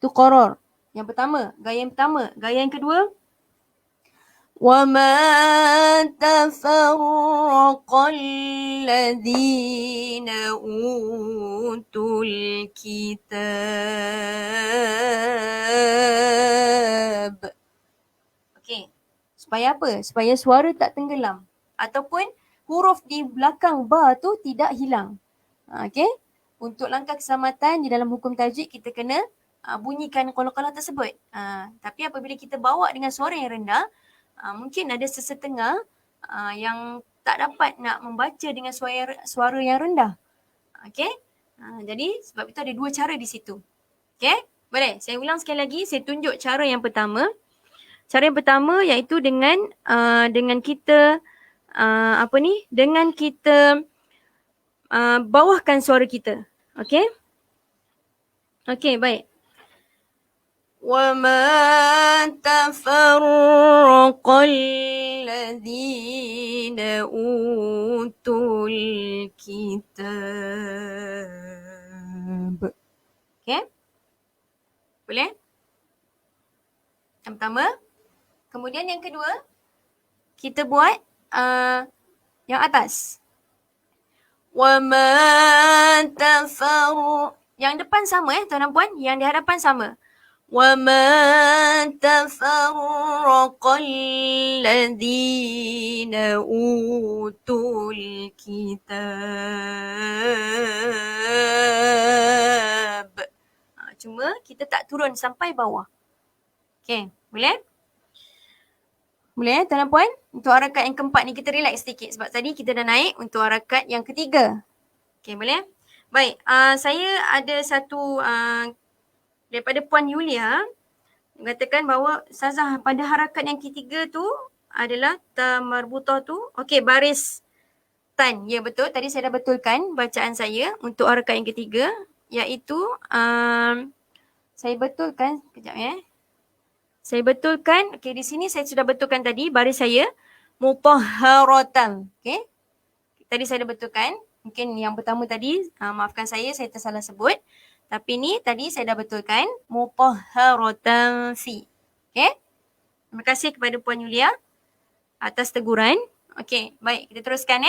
itu qoror. Yang pertama, gaya yang pertama. Gaya yang kedua, وَمَا تَفَرَّقَ الَّذِينَ أُوتُوا الْكِتَابَ. Okay, supaya apa? Supaya suara tak tenggelam. Ataupun huruf di belakang ba tu tidak hilang. Okay, untuk langkah keselamatan di dalam hukum tajwid kita kena bunyikan qalqalah tersebut. Tapi apabila kita bawa dengan suara yang rendah, mungkin ada sesetengah yang tak dapat nak membaca dengan suara yang rendah. Okay, jadi sebab itu ada dua cara di situ. Okay, boleh? Saya ulang sekali lagi, saya tunjuk cara yang pertama. Cara yang pertama iaitu dengan kita dengan kita bawahkan suara kita. Okay? Okay, baik. وَمَا تَفَرَّقَ الَّذِينَ أُوتُوا الْكِتَابَ. Okay? Boleh? Yang pertama. Kemudian yang kedua, kita buat yang atas. وَمَا تَفَرَّقَ. Yang depan sama tuan dan puan, yang di hadapan sama. وَمَا تَفَرَّقَ الَّذِينَ أُوتُوا الْكِتَابَ. Cuma kita tak turun sampai bawah. Okay, boleh? Boleh tuan dan puan? Untuk harakat yang keempat ni kita relax sedikit sebab tadi kita dah naik untuk harakat yang ketiga. Okay, boleh? Baik, saya ada satu daripada Puan Yulia mengatakan bahawa Ustazah pada harakat yang ketiga tu adalah ta marbutah tu. Okey, baris tan. Ya betul, tadi saya dah betulkan bacaan saya untuk harakat yang ketiga iaitu saya betulkan kejap ya. Saya betulkan, okey di sini saya sudah betulkan tadi baris saya mutahharatan. Okey. Tadi saya dah betulkan. Mungkin yang pertama tadi, maafkan saya tersalah sebut. Tapi ni tadi saya dah betulkan. Mutahharatan fi. Okay. Terima kasih kepada Puan Yulia atas teguran. Okay, baik. Kita teruskan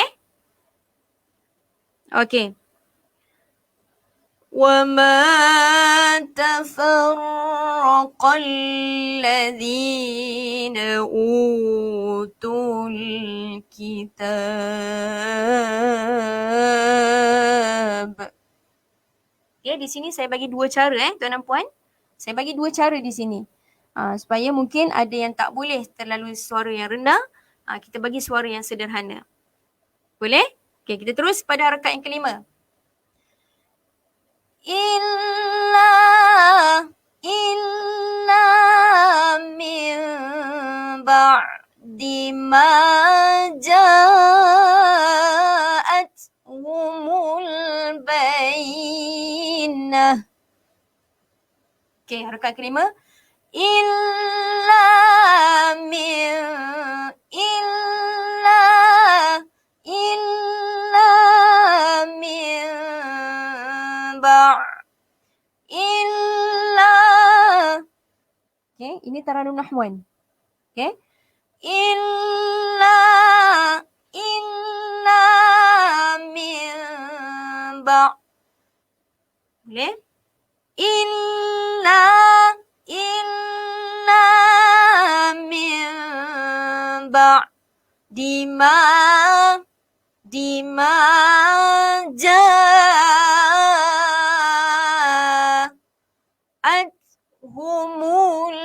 Okay. وَمَا تَفَرَّقَ الَّذِينَ أُوتُوا الْكِتَابَ. Okay, di sini saya bagi dua cara tuan dan puan. Saya bagi dua cara di sini. Supaya mungkin ada yang tak boleh terlalu suara yang rendah. Kita bagi suara yang sederhana. Boleh? Okey, kita terus pada harakat yang kelima. Illa min ba'di ma ja'athumul bayyinah. Okey, harakat kelima. Illa min Okay, ini Taranum Nahwan. Okay. Illa min boleh? Illa min dima ja'athumul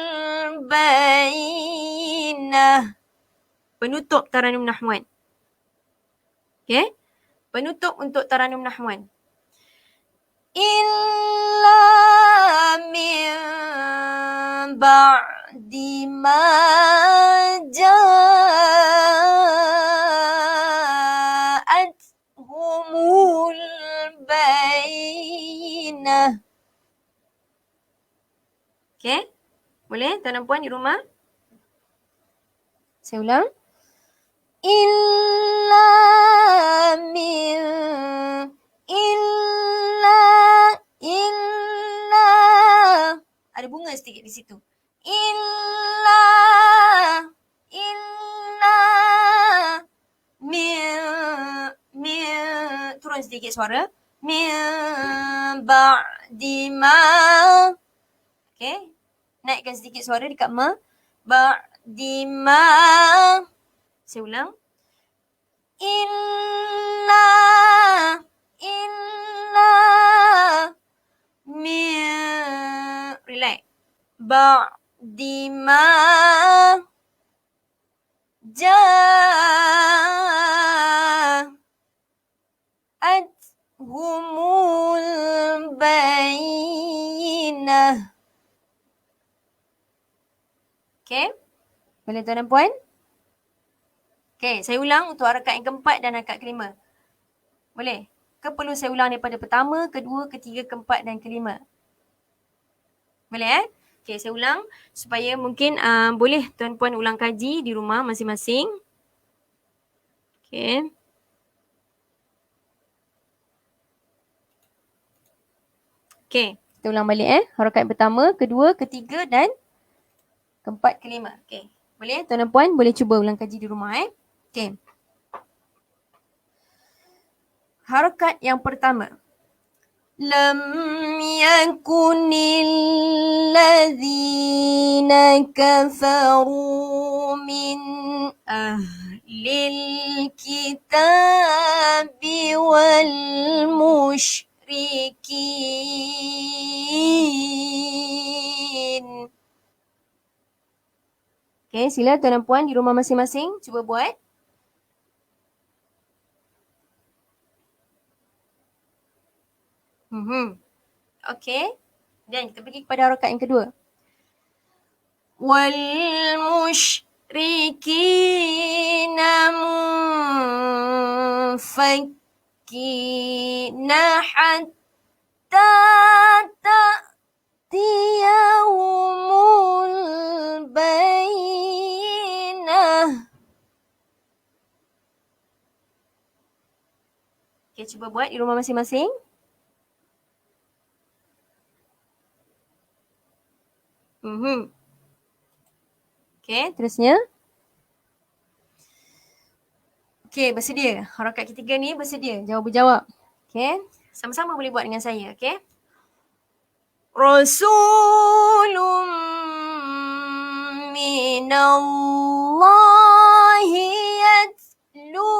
bayyinah. Penutup Taranum Nahwan. Okay? Penutup untuk Taranum Nahwan. Illa min ba'di ma ja'athumul bayyinah. Okay? Boleh tuan dan puan di rumah? Saya ulang. Illa ada bunga sedikit di situ. Illa turun sedikit suara. Min ba'di ma. Okay. Naikkan sedikit suara dekat ma. Ba'di ma. Saya ulang. Inna min relax. Ba'di ma ja'athumul bayyinah. Okay. Boleh tuan dan puan? Okay, saya ulang untuk harakat yang keempat dan harakat kelima. Boleh? Ke perlu saya ulang daripada pertama, kedua, ketiga, keempat dan kelima? Boleh Okay, saya ulang supaya mungkin boleh tuan-puan ulang kaji di rumah masing-masing. Okay. Okay, kita ulang balik harakat yang pertama, kedua, ketiga dan keempat, kelima. Okay. Boleh tuan dan puan boleh cuba ulang kaji di rumah Okay. Harakat yang pertama. Lam yakunil ladzina kafaru min ahlil kitabi wal musyrikin. Okay, sila tuan dan puan di rumah masing-masing cuba buat. Okay. Dan kita pergi kepada harakat yang kedua. Wal musyrikina munfakkina hatta ta'tiyahumul bayyinah. Okay, cuba buat di rumah masing-masing. Okay, terusnya. Okay, bersedia. Harakat ketiga ni bersedia. Jawab-jawab. Okay, sama-sama boleh buat dengan saya. Okay. Rasulun minallahi yatlu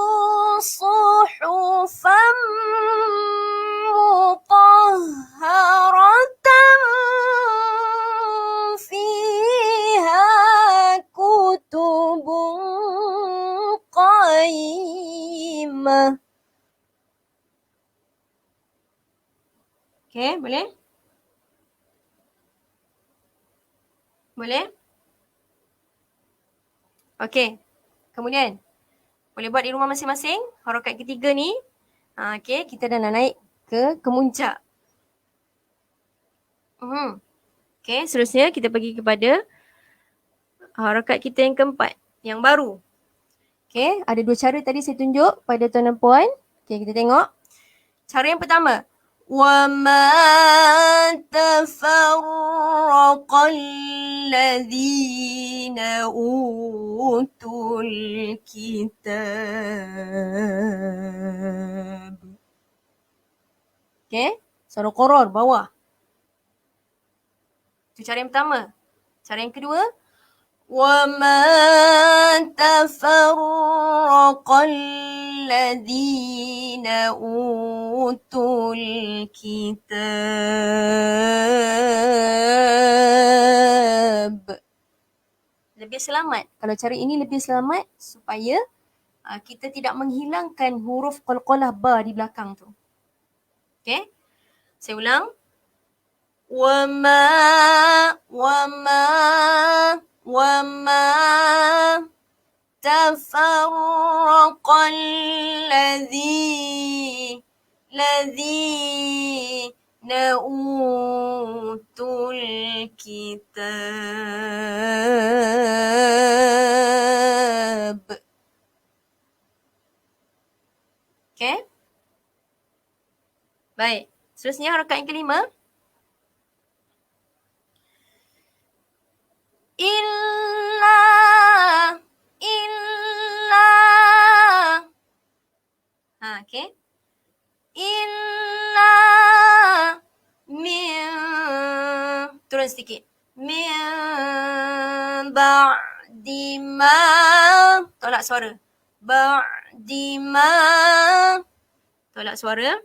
suhufan mutahharatan fiha kutubun qayyimah. Okey, boleh? Boleh? Okey. Kemudian, boleh buat di rumah masing-masing. Harakat ketiga ni, okey, kita dah nak naik ke kemuncak. Okey, seterusnya kita pergi kepada harakat kita yang keempat, yang baru. Okey, ada dua cara tadi saya tunjuk pada tuan dan puan. Okey, kita tengok. Cara yang pertama. وَمَا تَفَرَّقَ الَّذِينَ أُوتُوا الْكِتَابَ. Okey, suara koror bawah. Itu cara yang pertama. Cara yang kedua. وَمَا تَفَرَّقَ الَّذِينَ أُوتُوا الْكِتَابَ. Lebih selamat. Kalau cara ini lebih selamat supaya kita tidak menghilangkan huruf qalqalah ba di belakang tu. Okey? Saya ulang. وَمَا تَفَرَّقَ الَّذِينَ أُوتُوا الْكِتَابَ. Okey? Baik. Seterusnya harakat yang kelima. Illa. Okey. Illa min. Turun sedikit. Min ba'di ma. Tolak suara. Ba'di ma. Tolak suara.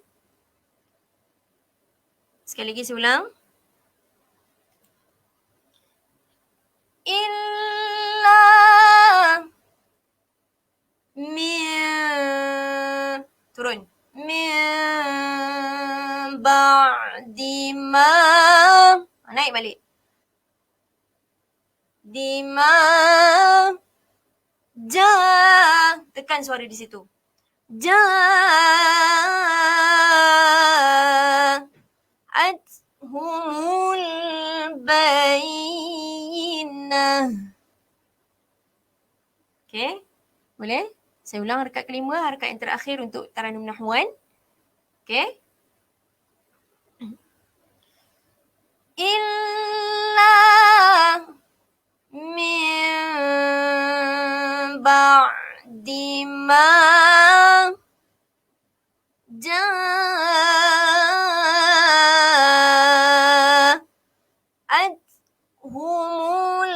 Sekali lagi saya ulang. Illa min. Turun. Min ba'di ma. Naik balik. Dima. Ja. Tekan suara di situ. Ja. Humul bayyinah. Okey, boleh? Saya ulang harakat kelima, harakat yang terakhir untuk Taranum Nahwan. Okey. Illa min ba'di ma ja'atuhumul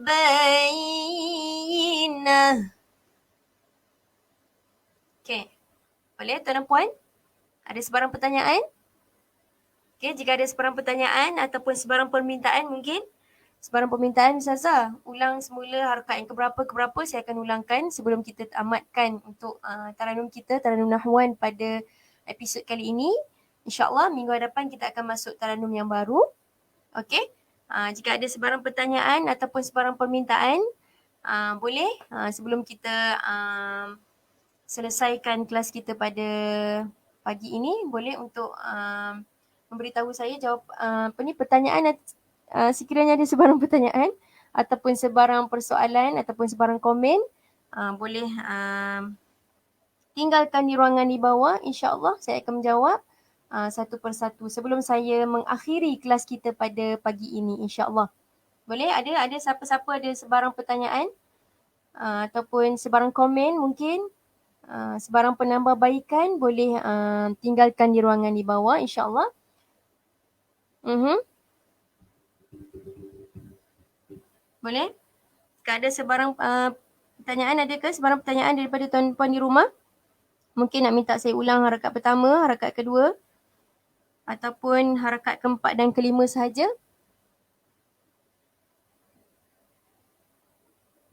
bayyinah. Okey. Boleh tuan dan puan? Ada sebarang pertanyaan? Okey, jika ada sebarang pertanyaan ataupun sebarang permintaan mungkin. Sebarang permintaan Ustazah, ulang semula harakat yang keberapa saya akan ulangkan sebelum kita tamatkan untuk Taranum kita, Taranum Nahwan pada episod kali ini. InsyaAllah minggu hadapan kita akan masuk Taranum yang baru. Okey, jika ada sebarang pertanyaan ataupun sebarang permintaan, boleh sebelum kita selesaikan kelas kita pada pagi ini, boleh untuk memberitahu saya jawab pertanyaan. Sekiranya ada sebarang pertanyaan ataupun sebarang persoalan ataupun sebarang komen, boleh tinggalkan di ruangan di bawah. InsyaAllah saya akan menjawab satu persatu sebelum saya mengakhiri kelas kita pada pagi ini, insyaAllah. Boleh? Ada siapa-siapa ada sebarang pertanyaan ataupun sebarang komen mungkin, sebarang penambahbaikan, boleh tinggalkan di ruangan di bawah, insyaAllah. Boleh? Jika ada sebarang pertanyaan, adakah sebarang pertanyaan daripada tuan-puan di rumah? Mungkin nak minta saya ulang harakat pertama, harakat kedua ataupun harakat keempat dan kelima sahaja.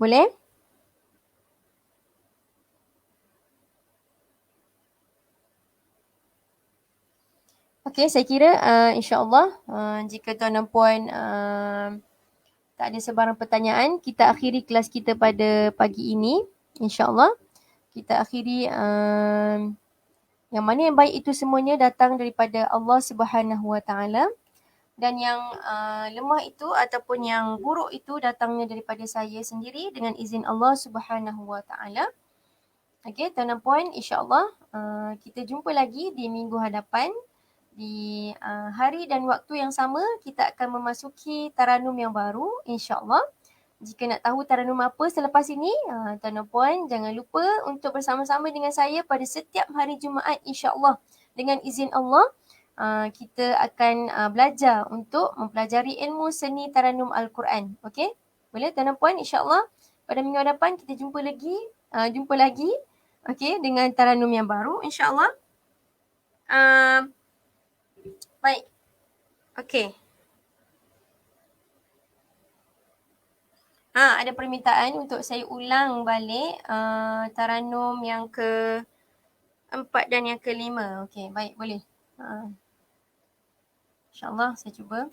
Boleh? Okey, saya kira insya-Allah jika tuan dan puan tak ada sebarang pertanyaan, kita akhiri kelas kita pada pagi ini. InsyaAllah kita akhiri yang mana yang baik itu semuanya datang daripada Allah Subhanahu Wa Taala, dan yang lemah itu ataupun yang buruk itu datangnya daripada saya sendiri dengan izin Allah Subhanahu Wa Taala. Okey, tuan dan puan, insya-Allah kita jumpa lagi di minggu hadapan. Di hari dan waktu yang sama, kita akan memasuki Taranum yang baru, insya-Allah. Jika nak tahu Taranum apa selepas ini, tuan dan puan jangan lupa untuk bersama-sama dengan saya pada setiap hari Jumaat, insya-Allah. Dengan izin Allah, kita akan belajar untuk mempelajari ilmu seni Taranum Al-Quran. Okey? Boleh tuan dan puan, insya-Allah pada minggu hadapan kita jumpa lagi, okey, dengan Taranum yang baru, insya-Allah. Baik. Okey. Ada permintaan untuk saya ulang balik Taranum yang ke-4 dan yang ke-5. Okey, baik, boleh. InsyaAllah saya cuba.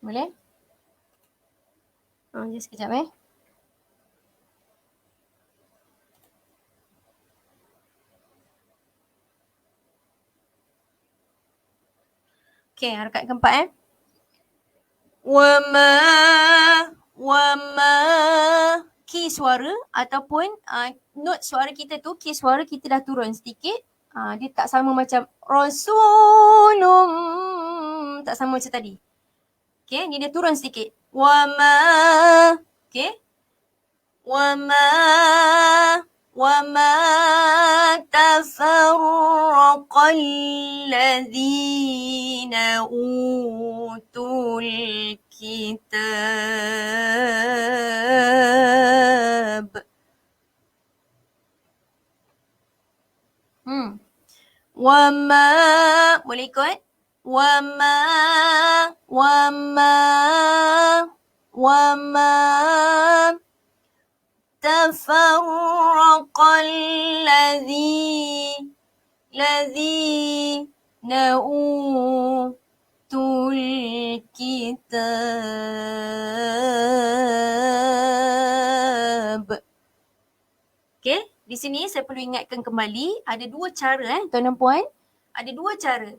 Boleh? Just sekejap Okey, harakat keempat Wama key suara ataupun note suara kita tu, key suara kita dah turun sedikit. Dia tak sama macam Rasulum, tak sama macam tadi. Okey, ni dia turun sedikit. Okey. وما تفرق الذين أوتوا الكتاب. Boleh ikut? وما تفرق الذين أوتوا الكتاب. Okay, di sini saya perlu ingatkan kembali, ada dua cara tuan dan puan. Ada dua cara.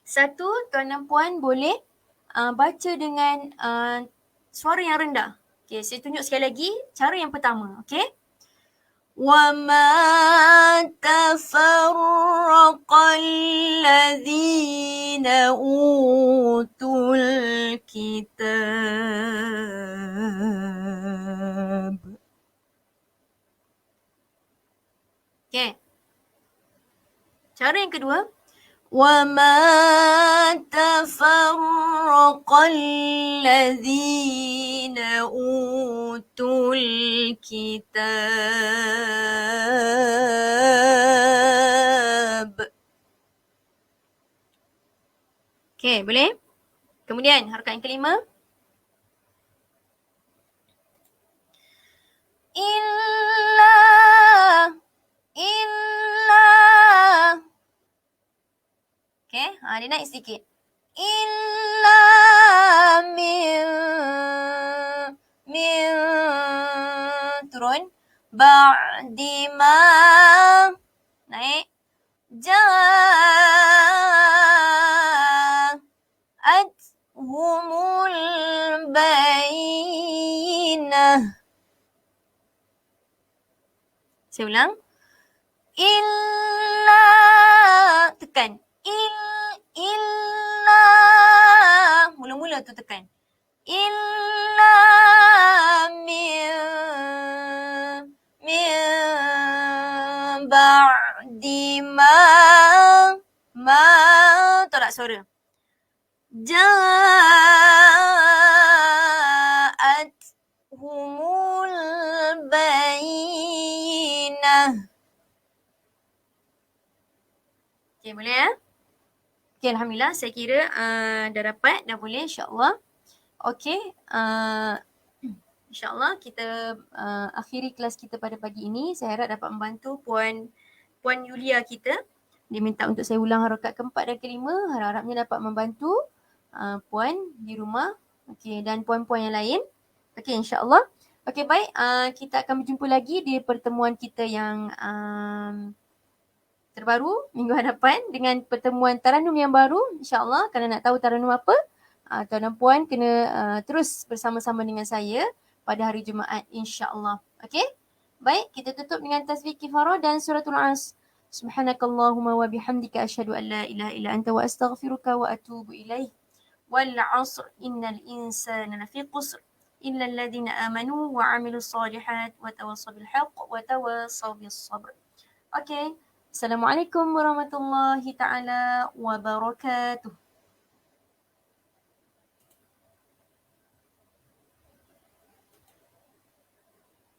Satu, tuan dan puan boleh baca dengan suara yang rendah. Okay, saya tunjuk sekali lagi cara yang pertama. Okay. وَمَا تَفَرَّقَ الَّذِينَ أُوتُوا الْكِتَابَ. Okay. Cara yang kedua. وَمَا تَفَرَّقَ الَّذِينَ أُوتُوا الْكِتَابَ. Okay, boleh? Kemudian harakat yang kelima. Illa. Okay, dia naik sedikit. Illa min turun. Ba'di ma naik. Ja'at humul bayyinah. Saya ulang. Illa tekan. Illa mula-mula tu tekan. Illa min ba'di ma tolak suara. Ja'at humul bayyinah. Okay, boleh ya? Okay, Alhamdulillah. Saya kira dah dapat, dah boleh insyaAllah. Okay. InsyaAllah kita akhiri kelas kita pada pagi ini. Saya harap dapat membantu Puan Yulia kita. Dia minta untuk saya ulang harakat keempat dan kelima. Harap-harapnya dapat membantu Puan di rumah. Okay, dan puan-puan yang lain. Okay, insyaAllah. Okay, baik. Kita akan berjumpa lagi di pertemuan kita yang terbaru minggu hadapan dengan pertemuan Taranum yang baru. InsyaAllah, kalau nak tahu Taranum apa, tuan dan puan kena terus bersama-sama dengan saya pada hari Jumaat insyaAllah. Okay? Baik, kita tutup dengan tasbih kifarah dan suratul As. Subhanakallahumma wa bihamdika asyhadu an la ilaha illa anta wa astaghfiruka wa atubu ilaih. Wal 'asr innal insana lafi qusr illa alladhina amanu wa 'amilus solihat wa tawassaw bil haqq wa tawassaw bis sabr. Okay. Assalamualaikum warahmatullahi taala wabarakatuh.